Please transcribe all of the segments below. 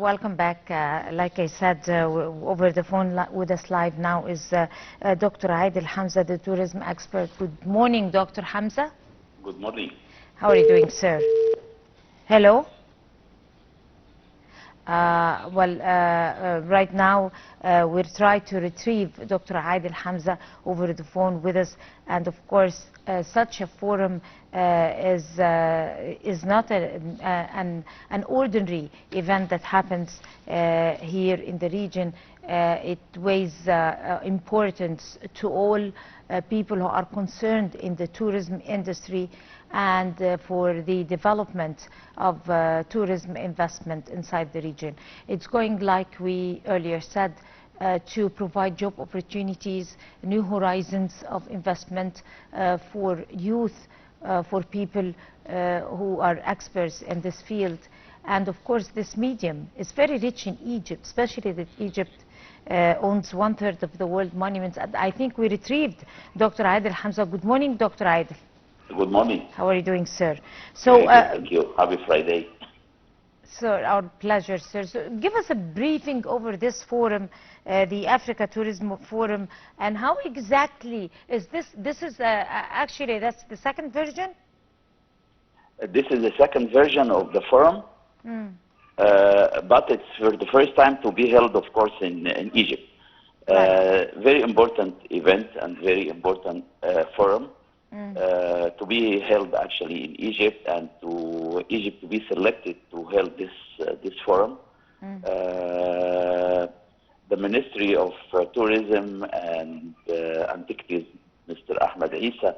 Welcome back. Like I said, over the phone with us live now is Dr. Adel Hamza, the tourism expert. Good morning, Dr. Hamza. Good morning. How are you doing, sir? Hello? Right now we're trying to retrieve Dr. Adel Hamza over the phone with us, and of course such a forum is not an ordinary event that happens here in the region. It weighs importance to all people who are concerned in the tourism industry and for the development of tourism investment inside the region. It's going, like we earlier said, to provide job opportunities, new horizons of investment for youth, for people who are experts in this field. And of course this medium is very rich in Egypt, especially that Egypt owns 1/3 of the world monuments. And I think we retrieved Dr. Adel Hamza. Good morning, Dr. Adel. Good morning. How are you doing, sir? So, thank you. Happy Friday. Sir, our pleasure, sir. So give us a briefing over this forum, the Africa Tourism Forum, and how exactly is this? This is actually, that's the second version? This is the second version of the forum, but it's for the first time to be held, of course, in Egypt. Right. Very important event and very important forum. To be held actually in Egypt, and to Egypt to be selected to hold this forum. The Ministry of Tourism and Antiquities, Mr. Ahmed Isa,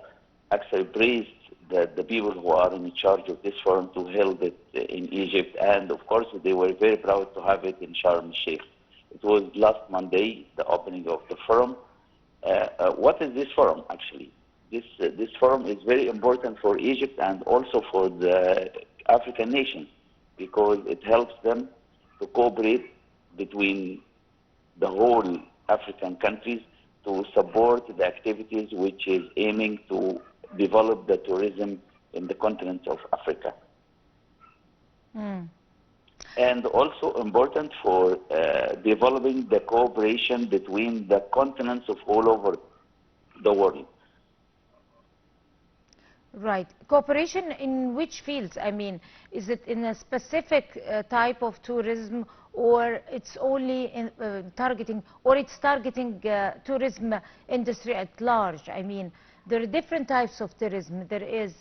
actually praised the people who are in charge of this forum to hold it in Egypt, and of course they were very proud to have it in Sharm el-Sheikh. It was last Monday, the opening of the forum. What is this forum actually? This forum is very important for Egypt and also for the African nations, because it helps them to cooperate between the whole African countries to support the activities which is aiming to develop the tourism in the continent of Africa. And also important for developing the cooperation between the continents of all over the world. Right. Cooperation in which fields? I mean, is it in a specific type of tourism, or it's only in, targeting tourism industry at large? I mean, there are different types of tourism. There is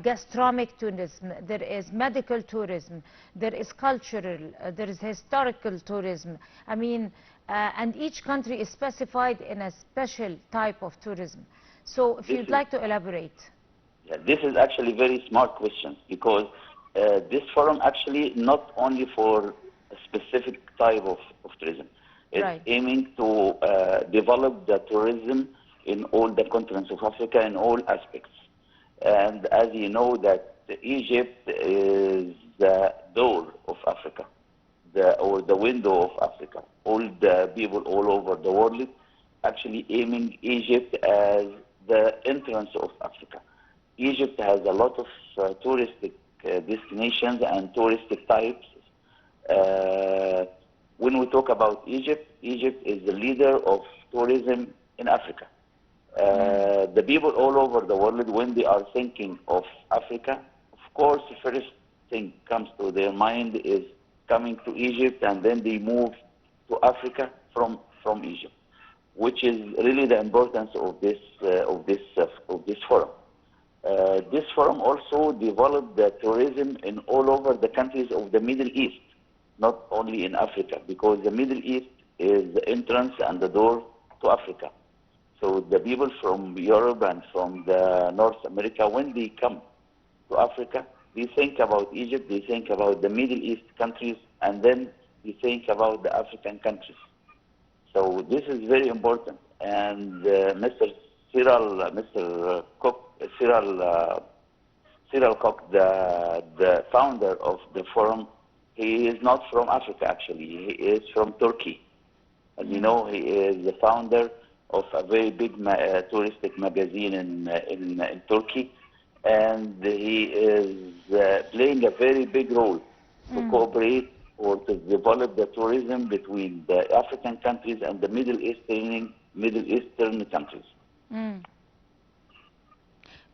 gastronomic tourism, there is medical tourism, there is cultural, there is historical tourism. I mean, and each country is specified in a special type of tourism. So if you'd like to elaborate. Yeah, this is actually very smart question, because this forum actually not only for a specific type of tourism. It's right. Aiming to develop the tourism in all the continents of Africa in all aspects. And as you know that Egypt is the door of Africa, or the window of Africa. All the people all over the world actually aiming Egypt as the entrance of Africa. Egypt has a lot of touristic destinations and touristic types. When we talk about Egypt, Egypt is the leader of tourism in Africa. The people all over the world, when they are thinking of Africa, of course, the first thing comes to their mind is coming to Egypt, and then they move to Africa from Egypt, which is really the importance of this forum. This forum also developed the tourism in all over the countries of the Middle East, not only in Africa, because the Middle East is the entrance and the door to Africa. So the people from Europe and from the North America, when they come to Africa, they think about Egypt, they think about the Middle East countries, and then they think about the African countries. So this is very important. And Mr. Cyril Cook, the founder of the forum, he is not from Africa actually, he is from Turkey. As you know, he is the founder of a very big touristic magazine in Turkey, and he is playing a very big role to cooperate or to develop the tourism between the African countries and the Middle Eastern countries. Mm.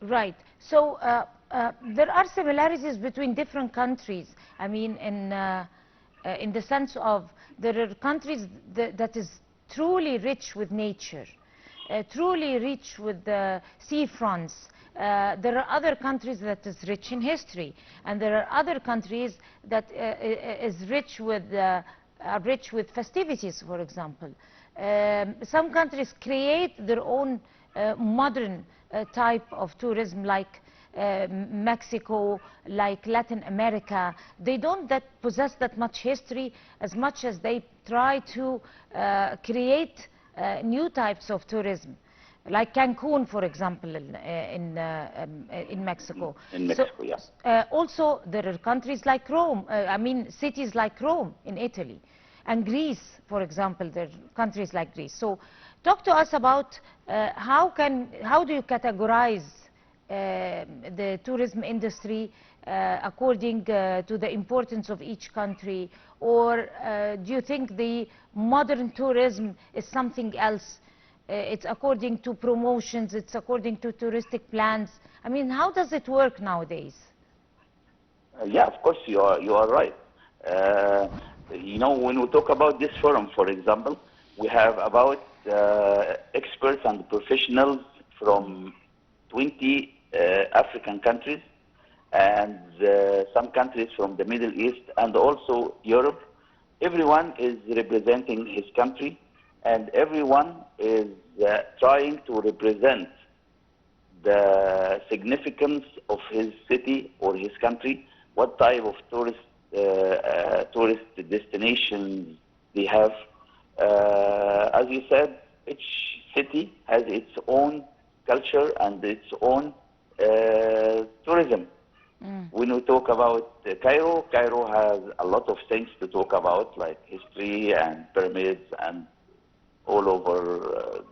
Right. So there are similarities between different countries. I mean, in the sense of there are countries that is truly rich with nature, truly rich with the seafronts. There are other countries that is rich in history, and there are other countries that is rich with festivities, for example. Some countries create their own modern type of tourism, like Mexico, like Latin America. They don't possess that much history as much as they try to create new types of tourism, like Cancun, for example, in Mexico. In Mexico, yes. Also, there are countries like Rome, I mean cities like Rome in Italy, and Greece, for example. There are countries like Greece. So talk to us about how do you categorize the tourism industry according to the importance of each country, or do you think the modern tourism is something else? It's according to promotions, it's according to touristic plans. I mean, how does it work nowadays? Yeah, of course, you are right. You know, when we talk about this forum, for example, we have about experts and professionals from 20 African countries, and some countries from the Middle East and also Europe. Everyone is representing his country, and everyone is trying to represent the significance of his city or his country, what type of tourist destinations they have. As you said, each city has its own culture and its own tourism. When we talk about Cairo, Cairo has a lot of things to talk about, like history and pyramids and all over,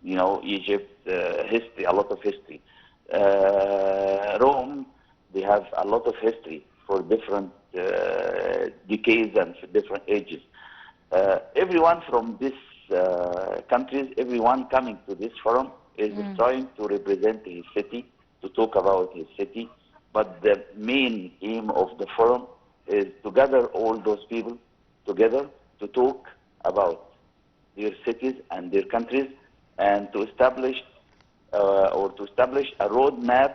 you know, Egypt, history, a lot of history. Rome, they have a lot of history for different decades and for different ages. Everyone from these countries, everyone coming to this forum is trying to represent his city, to talk about his city. But the main aim of the forum is to gather all those people together to talk about their cities and their countries, and to establish a roadmap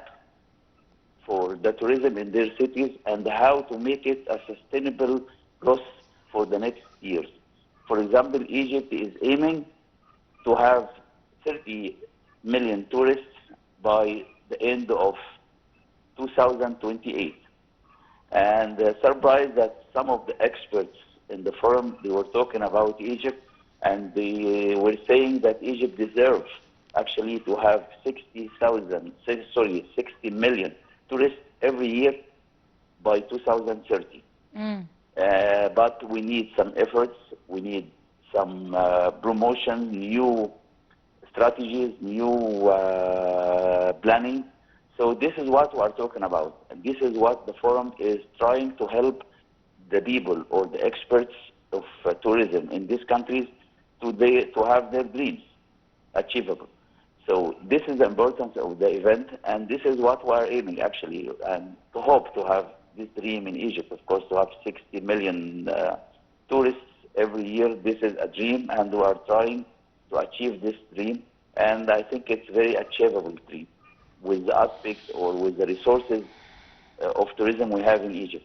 for the tourism in their cities and how to make it a sustainable growth for the next years. For example, Egypt is aiming to have 30 million tourists by the end of 2028. And surprised that some of the experts in the forum, they were talking about Egypt, and they were saying that Egypt deserves actually to have 60 million tourists every year by 2030. But we need some efforts, we need some promotion, new strategies, new planning. So this is what we are talking about, and this is what the forum is trying to help the people or the experts of tourism in these countries to have their dreams achievable. So this is the importance of the event, and this is what we are aiming actually, and to hope to have this dream in Egypt, of course, to have 60 million tourists every year. This is a dream, and we are trying to achieve this dream, and I think it's a very achievable dream with the aspects or with the resources of tourism we have in Egypt.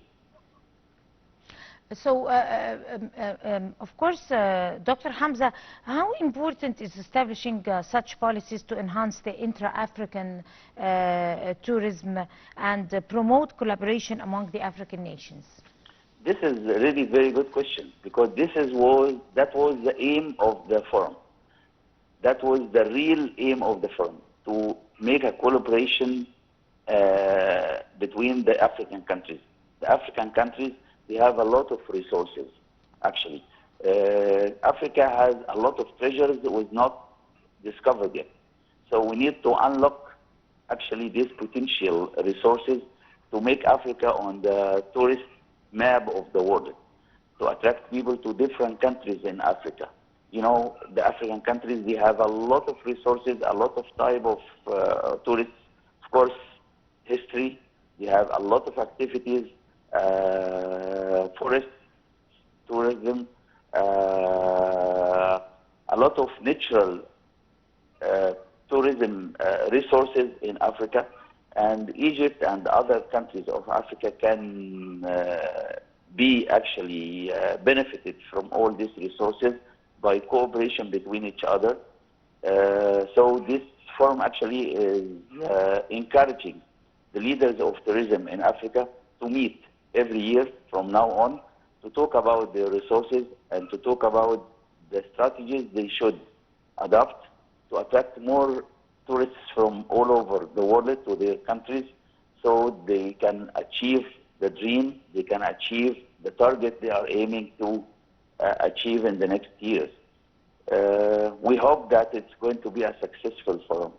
So, of course, Dr. Hamza, how important is establishing such policies to enhance the intra-African tourism and promote collaboration among the African nations? This is a really very good question, because that was the aim of the forum. That was the real aim of the forum, to make a collaboration between the African countries. The African countries, they have a lot of resources, actually. Africa has a lot of treasures that was not discovered yet. So we need to unlock, actually, these potential resources to make Africa on the tourist map of the world. to attract people to different countries in Africa. You know, the African countries, they have a lot of resources, a lot of type of tourists, of course, history. They have a lot of activities, forest tourism, a lot of natural tourism resources in Africa, and Egypt and other countries of Africa can be actually benefited from all these resources by cooperation between each other. So this forum actually is encouraging the leaders of tourism in Africa to meet every year from now on to talk about their resources and to talk about the strategies they should adopt to attract more tourists from all over the world to their countries, so they can achieve the dream, they can achieve the target they are aiming to achieve in the next years. We hope that it's going to be a successful forum.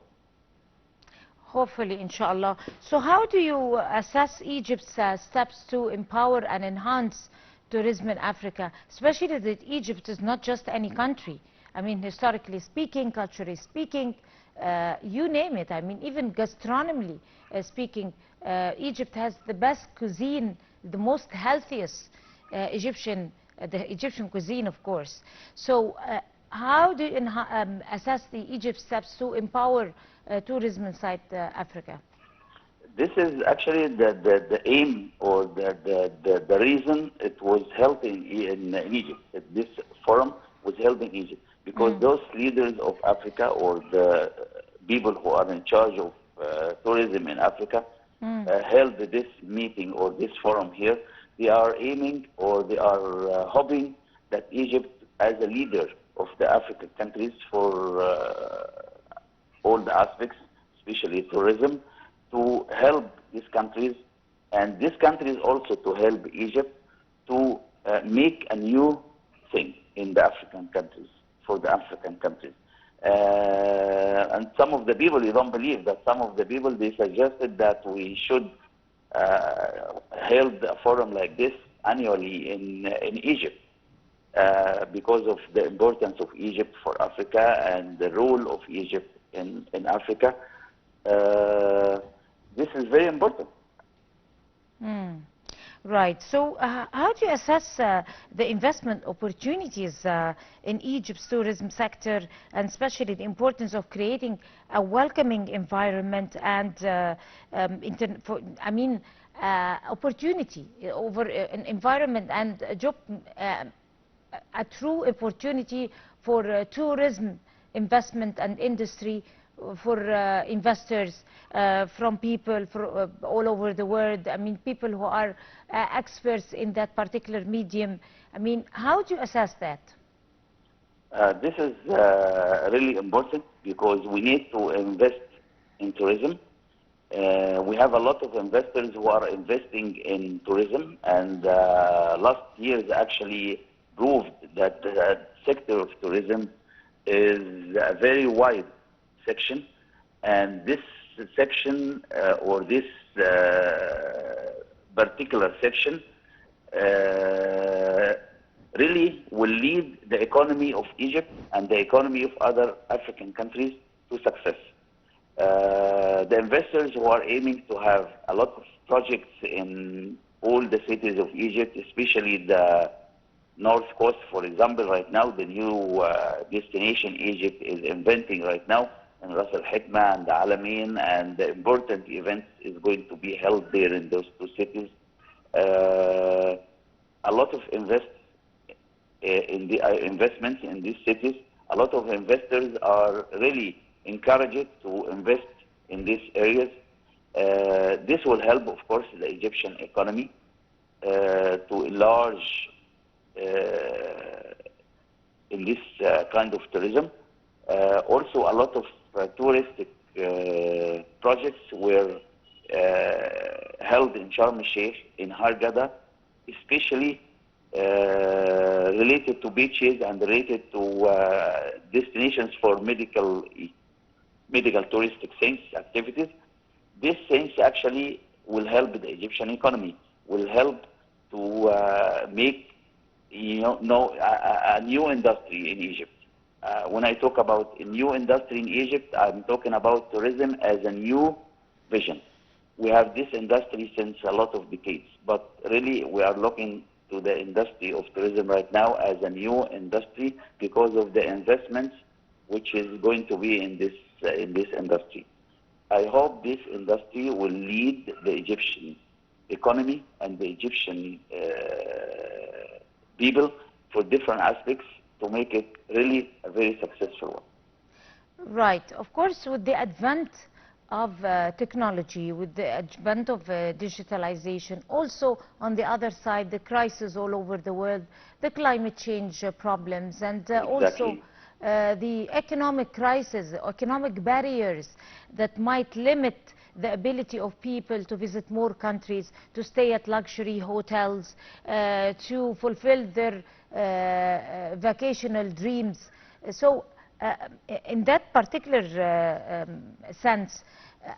Hopefully, inshallah. So how do you assess Egypt's steps to empower and enhance tourism in Africa, especially that Egypt is not just any country? I mean, historically speaking, culturally speaking, you name it. I mean, even gastronomically speaking, Egypt has the best cuisine, the most healthiest the Egyptian cuisine, of course. So how do you assess the Egypt steps to empower tourism inside Africa? This is actually the aim or the reason it was held in Egypt. This forum was held in Egypt because those leaders of Africa or the people who are in charge of tourism in Africa held this meeting or this forum here. They are aiming or they are hoping that Egypt, as a leader of the African countries for all the aspects, especially tourism, to help these countries, and these countries also to help Egypt to make a new thing in the African countries, for the African countries. And some of the people, you don't believe that some of the people, they suggested that we should hold a forum like this annually in Egypt because of the importance of Egypt for Africa and the role of Egypt in Africa. This is very important. Right. So how do you assess the investment opportunities in Egypt's tourism sector, and especially the importance of creating a welcoming environment and opportunity over an environment and a job, a true opportunity for tourism investment and industry for investors from people all over the world? I mean, people who are experts in that particular medium. I mean, how do you assess that? This is really important because we need to invest in tourism. We have a lot of investors who are investing in tourism, and last years actually proved that the sector of tourism is a very wide section, and this section or this particular section really will lead the economy of Egypt and the economy of other African countries to success. The investors who are aiming to have a lot of projects in all the cities of Egypt, especially the North Coast, for example, right now, the new destination Egypt is inventing right now, in Ras Al Hikma and the Alamein, and the important events is going to be held there in those two cities. A lot of investments in these cities, a lot of investors are really encouraged to invest in these areas. This will help, of course, the Egyptian economy to enlarge in this kind of tourism. Also, a lot of touristic projects were held in Sharm el-Sheikh, in Hurghada, especially related to beaches and related to destinations for medical touristic things, activities. These things actually will help the Egyptian economy, will help to make a new industry in Egypt. When I talk about a new industry in Egypt, I'm talking about tourism as a new vision. We have this industry since a lot of decades, but really we are looking to the industry of tourism right now as a new industry because of the investments which is going to be in this industry. I hope this industry will lead the Egyptian economy and the Egyptian people for different aspects to make it really a very successful one. Right. Of course, with the advent of technology, with the advent of digitalization, also on the other side, the crisis all over the world, the climate change problems, and also the economic crisis, economic barriers that might limit the ability of people to visit more countries, to stay at luxury hotels, to fulfill their vacational dreams. So in that particular sense,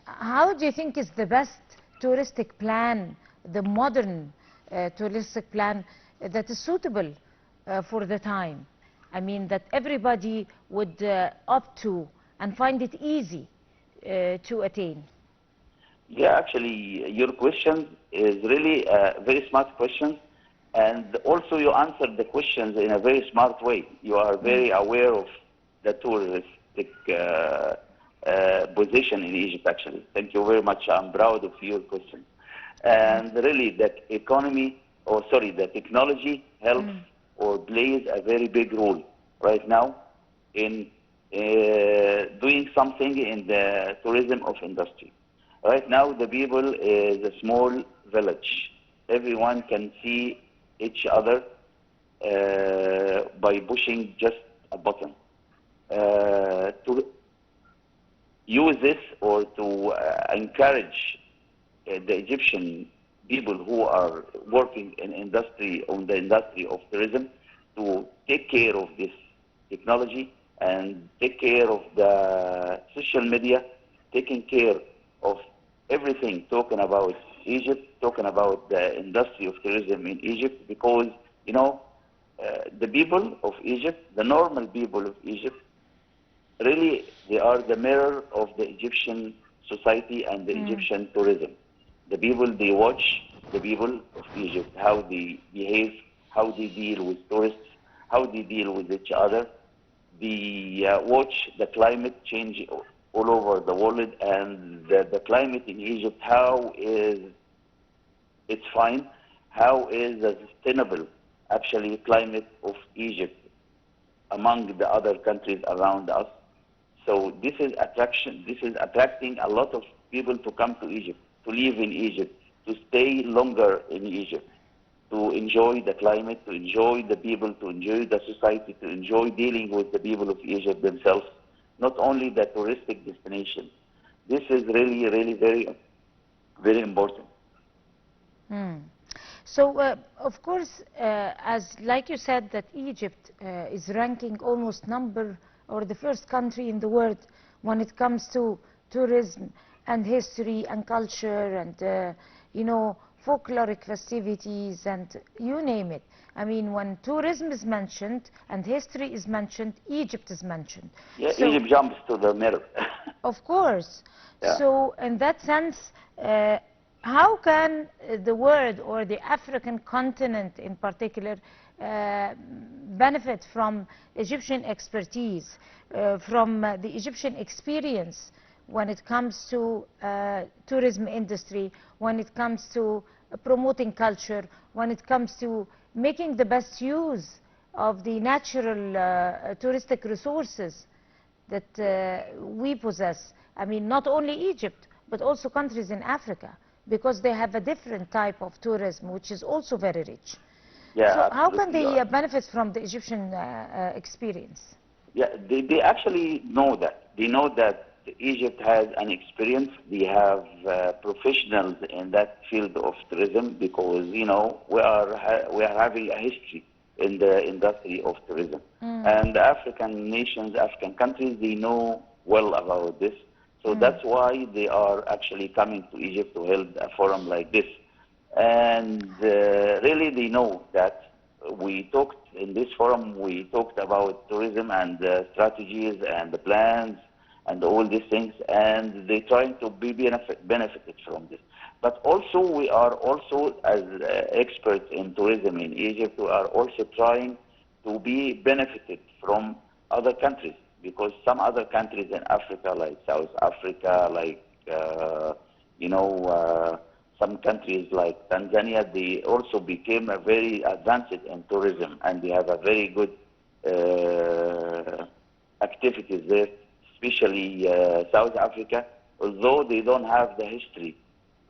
how do you think is the best touristic plan, the modern touristic plan that is suitable for the time? I mean, that everybody would opt to and find it easy to attain. Yeah, actually, your question is really a very smart question. And also you answered the questions in a very smart way. You are very aware of the touristic position in Egypt, actually. Thank you very much. I'm proud of your question. And really, the technology helps or plays a very big role right now in doing something in the tourism of industry. Right now, the people is a small village. Everyone can see each other by pushing just a button. To use this or to encourage the Egyptian people who are working in industry, on the industry of tourism, to take care of this technology and take care of the social media, taking care of everything, talking about Egypt, talking about the industry of tourism in Egypt, because, you know, the people of Egypt, the normal people of Egypt, really, they are the mirror of the Egyptian society and the Egyptian tourism. The people, they watch the people of Egypt, how they behave, how they deal with tourists, how they deal with each other. They watch the climate change all over the world, and the climate in Egypt, how is it's fine, how is the sustainable, actually, climate of Egypt among the other countries around us. So this is attraction. This is attracting a lot of people to come to Egypt, to live in Egypt, to stay longer in Egypt, to enjoy the climate, to enjoy the people, to enjoy the society, to enjoy dealing with the people of Egypt themselves, not only the touristic destination. This is really, really very, very important. So, of course, as like you said, that Egypt is ranking almost the first country in the world when it comes to tourism and history and culture and, you know, folkloric festivities and you name it. I mean, when tourism is mentioned and history is mentioned, Egypt is mentioned. Yeah, so, Egypt jumps to the middle. Of course. Yeah. So, in that sense, how can the world or the African continent in particular benefit from Egyptian expertise, from the Egyptian experience when it comes to tourism industry, when it comes to promoting culture, when it comes to making the best use of the natural touristic resources that we possess? I mean, not only Egypt, but also countries in Africa, because they have a different type of tourism, which is also very rich. Yeah, so how can they benefit from the Egyptian experience? Yeah, they actually know that. They know that Egypt has an experience. They have professionals in that field of tourism because, you know, we are having a history in the industry of tourism. And the African nations, African countries, they know well about this. So that's why they are actually coming to Egypt to hold a forum like this. And really they know that we talked in this forum, we talked about tourism and strategies and the plans and all these things, and they're trying to be benefited from this. But also, we are also, as experts in tourism in Egypt, we are also trying to be benefited from other countries, because some other countries in Africa, like South Africa, like, some countries like Tanzania, they also became a very advanced in tourism, and they have a very good activities there, especially South Africa, although they don't have the history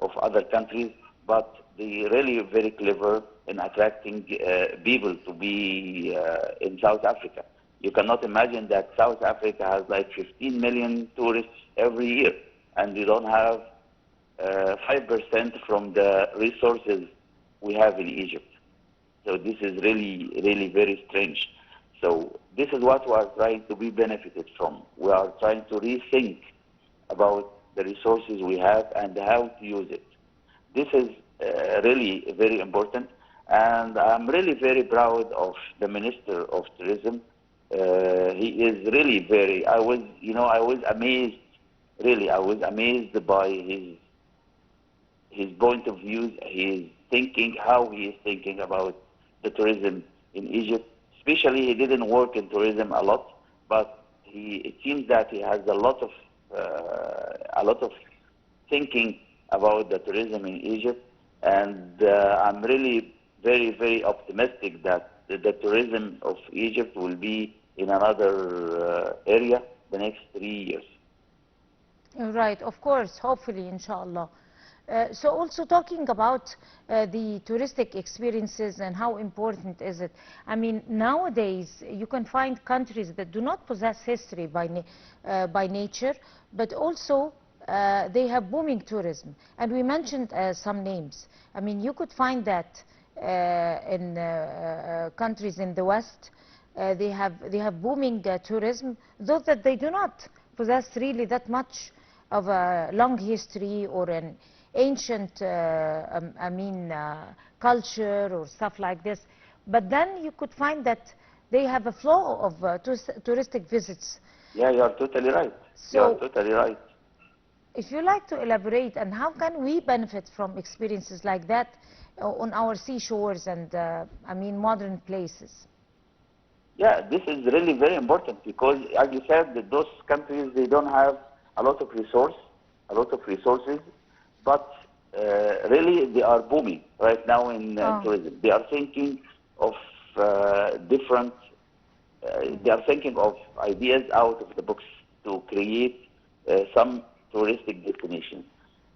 of other countries, but they really very clever in attracting people to be in South Africa. You cannot imagine that South Africa has like 15 million tourists every year, and they don't have 5% from the resources we have in Egypt. So this is really, really very strange. So this is what we are trying to be benefited from. We are trying to rethink about the resources we have and how to use it. This is really very important, and I'm really very proud of the Minister of Tourism. He is really very, I was amazed, really, I was amazed by his point of view, his thinking, how he is thinking about the tourism in Egypt. Especially, he didn't work in tourism a lot, but it seems that he has a lot of thinking about the tourism in Egypt, and I'm really very, very optimistic that the tourism of Egypt will be in another area the next 3 years. Right, of course, hopefully, inshallah. So also talking about the touristic experiences and how important is it. I mean, nowadays you can find countries that do not possess history by nature, but also they have booming tourism. And we mentioned some names. I mean, you could find that in countries in the West. They have booming tourism, though that they do not possess really that much of a long history or an ancient, culture or stuff like this. But then you could find that they have a flow of touristic visits. Yeah, you are totally right. So, you are totally right. If you like to elaborate, and how can we benefit from experiences like that on our seashores and, modern places? Yeah, this is really very important, because, as you said, that those countries, they don't have a lot of resources, but really they are booming right now in tourism. They are thinking of different, they are thinking of ideas out of the box to create some touristic destinations.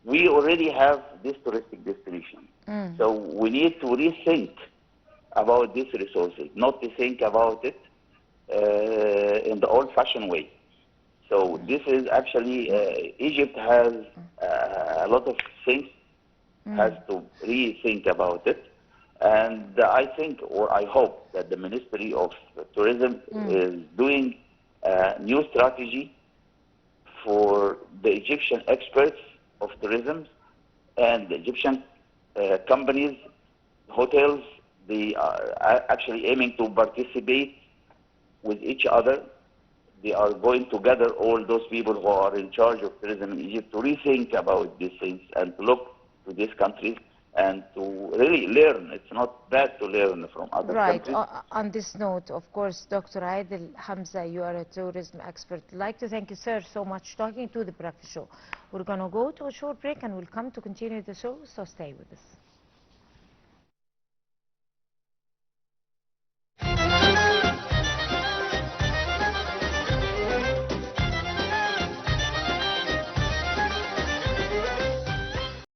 We already have this touristic destination, so we need to rethink about these resources, not to think about it in the old-fashioned way. So this is actually, Egypt has a lot of things, has to rethink about it. And I think, or I hope, that the Ministry of Tourism is doing a new strategy for the Egyptian experts of tourism and the Egyptian companies, hotels. They are actually aiming to participate with each other. They are going to gather all those people who are in charge of tourism in Egypt to rethink about these things and to look to these countries and to really learn. It's not bad to learn from other countries. Right. On this note, of course, Dr. Adel Hamza, you are a tourism expert. I'd like to thank you, sir, so much talking to the Breakfast Show. We're going to go to a short break and we'll come to continue the show, so stay with us.